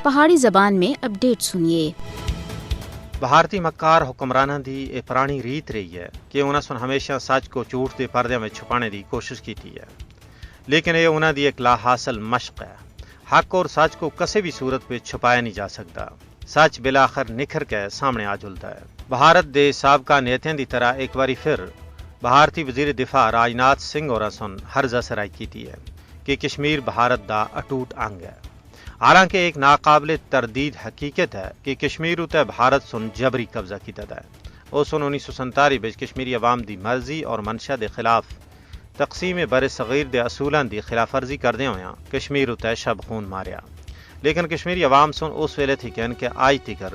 پہاڑی زبان میں اپڈیٹ سنیے۔ بھارتی مکار حکمرانوں کی یہ پرانی ریت رہی ہے کہ انہوں ہمیشہ سچ کو جھوٹ کے پردے میں چھپانے کی کوشش کی ہے، لیکن یہ انہوں کی ایک لا حاصل مشق ہے۔ حق اور سچ کو کسی بھی صورت میں چھپایا نہیں جا سکتا۔ سچ بلاخر نکھر کے سامنے آ جلتا ہے۔ بھارت کے سابقہ نیتوں کی طرح ایک باری پھر بھارتی وزیر دفاع راجناتھ سنگھ اور ہرزہ سرائی کی ہے کہ کشمیر بھارت کا اٹوٹ انگ ہے۔ حالانکہ ایک ناقابل تردید حقیقت ہے کہ کشمیر اتنے بھارت سن جبری قبضہ کیا ہے۔ اس 1947 میں کشمیری عوام کی مرضی اور منشا کے خلاف تقسیم بر صغیر کے اصولوں کی خلاف ورزی کردے ہوئے کشمیر اتنے شب خون ماریا، لیکن کشمیری عوام سن اس ویلے تھی کہ آج تکر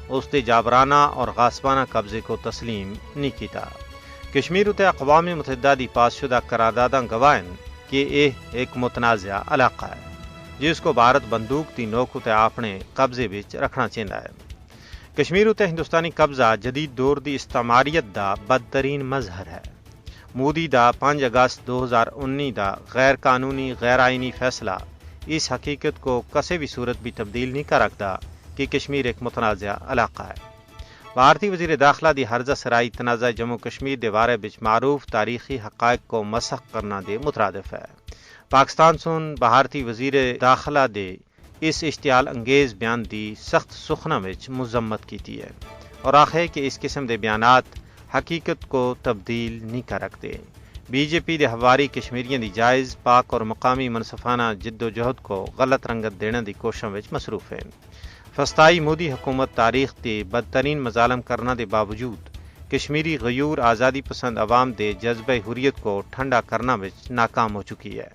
اس کے جابرانہ اور غاصبانہ قبضے کو تسلیم نہیں کیتا۔ کشمیر اتنے اقوام متحدہ کی پاس شدہ قرارداداں گواہ ہیں کہ یہ ایک متنازع علاقہ ہے جس کو بھارت بندوق کی نوک تے اپنے قبضے وچ رکھنا چاہتا ہے۔ کشمیر اتنے ہندوستانی قبضہ جدید دور کی استعماریت کا بدترین مظہر ہے۔ مودی کا 5 اگست 2019 کا غیر قانونی غیر آئینی فیصلہ اس حقیقت کو کسی بھی صورت بھی تبدیل نہیں کر رکھتا کہ کشمیر ایک متنازع علاقہ ہے۔ بھارتی وزیر داخلہ دی ہرزہ سرائی تنازع جموں کشمیر کے بارے میں معروف تاریخی حقائق کو مسخ کرنا دے مترادف ہے۔ پاکستان سن بھارتی وزیر داخلہ دے اس اشتعال انگیز بیان دی سخت سخنا وچ مذمت کی ہے اور آخر کہ اس قسم کے بیانات حقیقت کو تبدیل نہیں کر رکھتے۔ بی جے پی دے ہواری کشمیریوں دی جائز پاک اور مقامی منصفانہ جد و جہد کو غلط رنگت دینے دی کوششوں وچ مصروف ہے۔ فسطائی مودی حکومت تاریخ کے بدترین مظالم کرنے کے باوجود کشمیری غیور آزادی پسند عوام دے جذبہ حریت کو ٹھنڈا کرنا وچ ناکام ہو چکی ہے۔